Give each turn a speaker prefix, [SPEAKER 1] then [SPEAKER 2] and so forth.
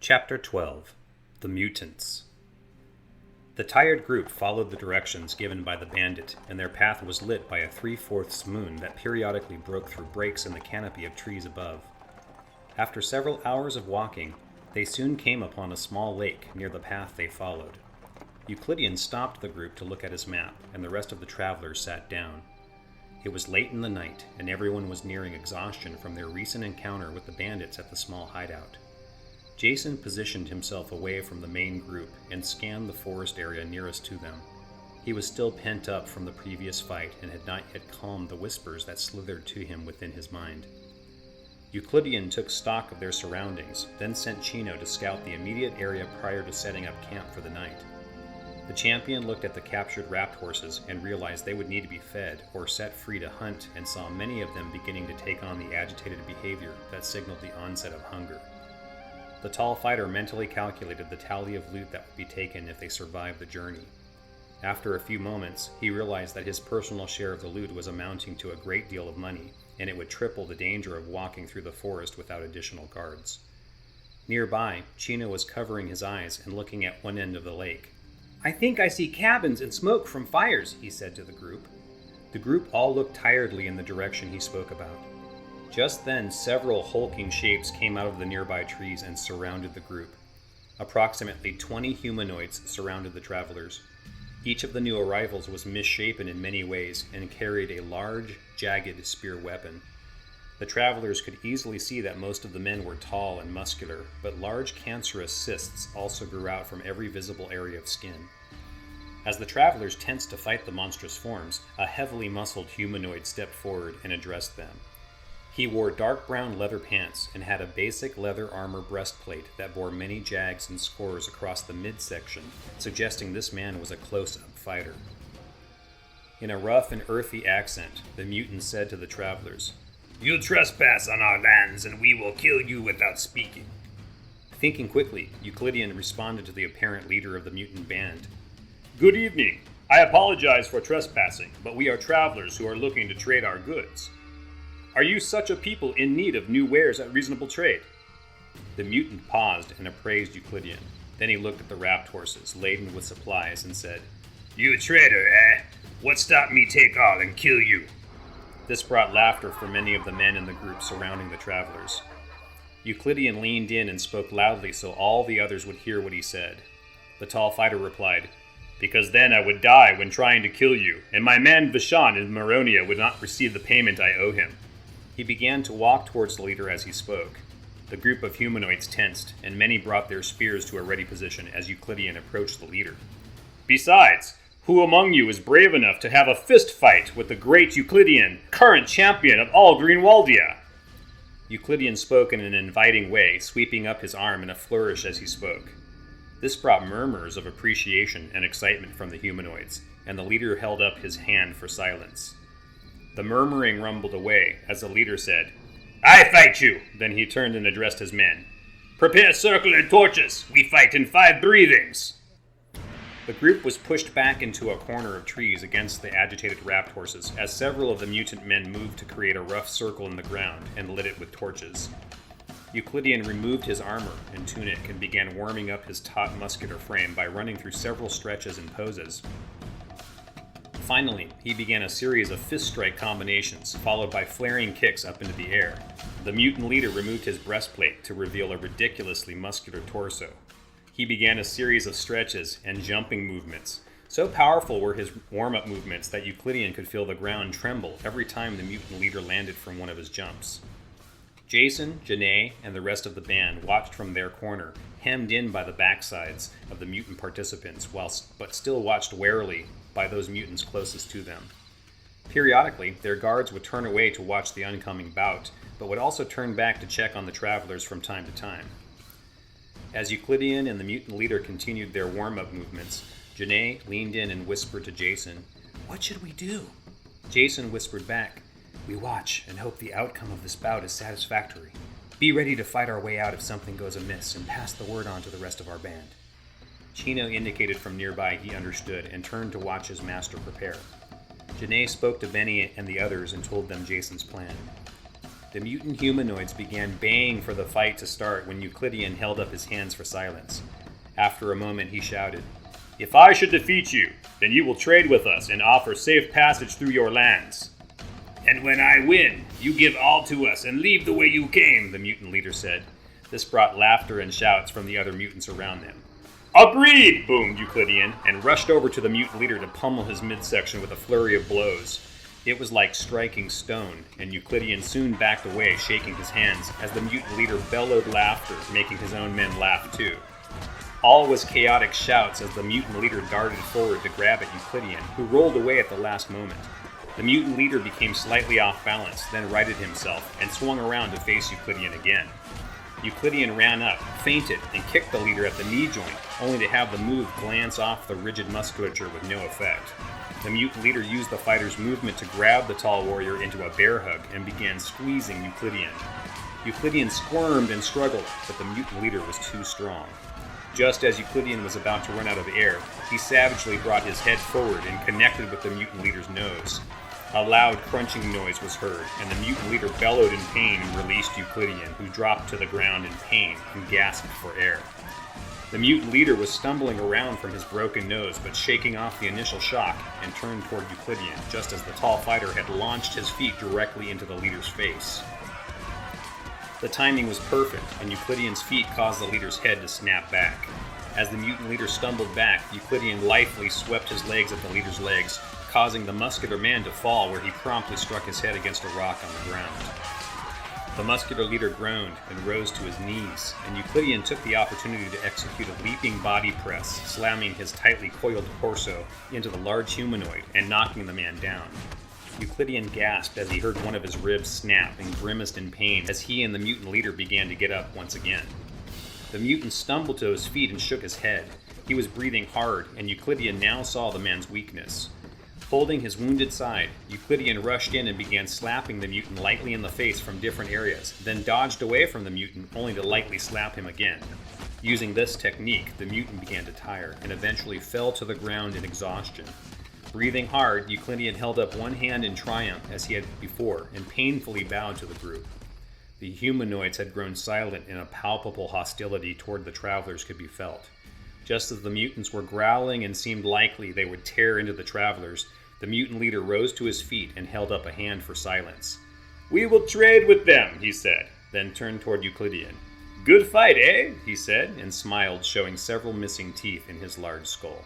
[SPEAKER 1] Chapter 12. The Mutants. The tired group followed the directions given by the bandit, and their path was lit by a 3/4 moon that periodically broke through breaks in the canopy of trees above. After several hours of walking, they soon came upon a small lake near the path they followed. Euclidean stopped the group to look at his map, and the rest of the travelers sat down. It was late in the night, and everyone was nearing exhaustion from their recent encounter with the bandits at the small hideout. Jacen positioned himself away from the main group and scanned the forest area nearest to them. He was still pent up from the previous fight and had not yet calmed the whispers that slithered to him within his mind. Euclidean took stock of their surroundings, then sent Chino to scout the immediate area prior to setting up camp for the night. The champion looked at the captured rapt horses and realized they would need to be fed or set free to hunt, and saw many of them beginning to take on the agitated behavior that signaled the onset of hunger. The tall fighter mentally calculated the tally of loot that would be taken if they survived the journey. After a few moments, he realized that his personal share of the loot was amounting to a great deal of money, and it would triple the danger of walking through the forest without additional guards. Nearby, Chino was covering his eyes and looking at one end of the lake. "I think I see cabins and smoke from fires," he said to the group. The group all looked tiredly in the direction he spoke about. Just then, several hulking shapes came out of the nearby trees and surrounded the group. Approximately 20 humanoids surrounded the travelers. Each of the new arrivals was misshapen in many ways and carried a large, jagged spear weapon. The travelers could easily see that most of the men were tall and muscular, but large cancerous cysts also grew out from every visible area of skin. As the travelers tensed to fight the monstrous forms, a heavily muscled humanoid stepped forward and addressed them. He wore dark brown leather pants and had a basic leather armor breastplate that bore many jags and scores across the midsection, suggesting this man was a close-up fighter. In a rough and earthy accent, the mutant said to the travelers, "You trespass on our lands, and we will kill you without speaking." Thinking quickly, Euclidean responded to the apparent leader of the mutant band. "Good evening. I apologize for trespassing, but we are travelers who are looking to trade our goods. Are you such a people in need of new wares at reasonable trade?" The mutant paused and appraised Euclidean. Then he looked at the rapt horses, laden with supplies, and said, "You a trader, eh? What stopped me take all and kill you?" This brought laughter from many of the men in the group surrounding the travelers. Euclidean leaned in and spoke loudly so all the others would hear what he said. The tall fighter replied, "Because then I would die when trying to kill you, and my man Vishan in Maronia would not receive the payment I owe him." He began to walk towards the leader as he spoke. The group of humanoids tensed, and many brought their spears to a ready position as Euclidean approached the leader. "Besides, who among you is brave enough to have a fist fight with the great Euclidean, current champion of all Greenwaldia?" Euclidean spoke in an inviting way, sweeping up his arm in a flourish as he spoke. This brought murmurs of appreciation and excitement from the humanoids, and the leader held up his hand for silence. The murmuring rumbled away as the leader said, "I fight you!" Then he turned and addressed his men. "Prepare circle and torches! We fight in 5 breathings!" The group was pushed back into a corner of trees against the agitated rapt horses as several of the mutant men moved to create a rough circle in the ground and lit it with torches. Euclidean removed his armor and tunic and began warming up his taut muscular frame by running through several stretches and poses. Finally, he began a series of fist strike combinations, followed by flaring kicks up into the air. The mutant leader removed his breastplate to reveal a ridiculously muscular torso. He began a series of stretches and jumping movements. So powerful were his warm-up movements that Euclidean could feel the ground tremble every time the mutant leader landed from one of his jumps. Jacen, Janae, and the rest of the band watched from their corner, hemmed in by the backsides of the mutant participants, but still watched warily by those mutants closest to them. Periodically, their guards would turn away to watch the oncoming bout, but would also turn back to check on the travelers from time to time. As Euclidean and the mutant leader continued their warm-up movements, Janae leaned in and whispered to Jacen, "What should we do?" Jacen whispered back, "We watch and hope the outcome of this bout is satisfactory. Be ready to fight our way out if something goes amiss and pass the word on to the rest of our band." Chino indicated from nearby he understood and turned to watch his master prepare. Janae spoke to Benny and the others and told them Jacen's plan. The mutant humanoids began baying for the fight to start when Euclidean held up his hands for silence. After a moment, he shouted, "If I should defeat you, then you will trade with us and offer safe passage through your lands. And when I win, you give all to us and leave the way you came," the mutant leader said. This brought laughter and shouts from the other mutants around them. "Agreed!" boomed Euclidean, and rushed over to the mutant leader to pummel his midsection with a flurry of blows. It was like striking stone, and Euclidean soon backed away, shaking his hands, as the mutant leader bellowed laughter, making his own men laugh too. All was chaotic shouts as the mutant leader darted forward to grab at Euclidean, who rolled away at the last moment. The mutant leader became slightly off balance, then righted himself, and swung around to face Euclidean again. Euclidean ran up, feinted, and kicked the leader at the knee joint, only to have the move glance off the rigid musculature with no effect. The mutant leader used the fighter's movement to grab the tall warrior into a bear hug and began squeezing Euclidean. Euclidean squirmed and struggled, but the mutant leader was too strong. Just as Euclidean was about to run out of air, he savagely brought his head forward and connected with the mutant leader's nose. A loud crunching noise was heard, and the mutant leader bellowed in pain and released Euclidean, who dropped to the ground in pain and gasped for air. The mutant leader was stumbling around from his broken nose, but shaking off the initial shock, and turned toward Euclidean, just as the tall fighter had launched his feet directly into the leader's face. The timing was perfect, and Euclidean's feet caused the leader's head to snap back. As the mutant leader stumbled back, Euclidean lithely swept his legs at the leader's legs, causing the muscular man to fall where he promptly struck his head against a rock on the ground. The muscular leader groaned and rose to his knees, and Euclidean took the opportunity to execute a leaping body press, slamming his tightly coiled torso into the large humanoid and knocking the man down. Euclidean gasped as he heard one of his ribs snap and grimaced in pain as he and the mutant leader began to get up once again. The mutant stumbled to his feet and shook his head. He was breathing hard, and Euclidean now saw the man's weakness. Holding his wounded side, Euclidean rushed in and began slapping the mutant lightly in the face from different areas, then dodged away from the mutant only to lightly slap him again. Using this technique, the mutant began to tire and eventually fell to the ground in exhaustion. Breathing hard, Euclidean held up one hand in triumph as he had before and painfully bowed to the group. The humanoids had grown silent and a palpable hostility toward the travelers could be felt. Just as the mutants were growling and seemed likely they would tear into the travelers, the mutant leader rose to his feet and held up a hand for silence. "We will trade with them," he said, then turned toward Euclidean. "Good fight, eh?" he said, and smiled, showing several missing teeth in his large skull.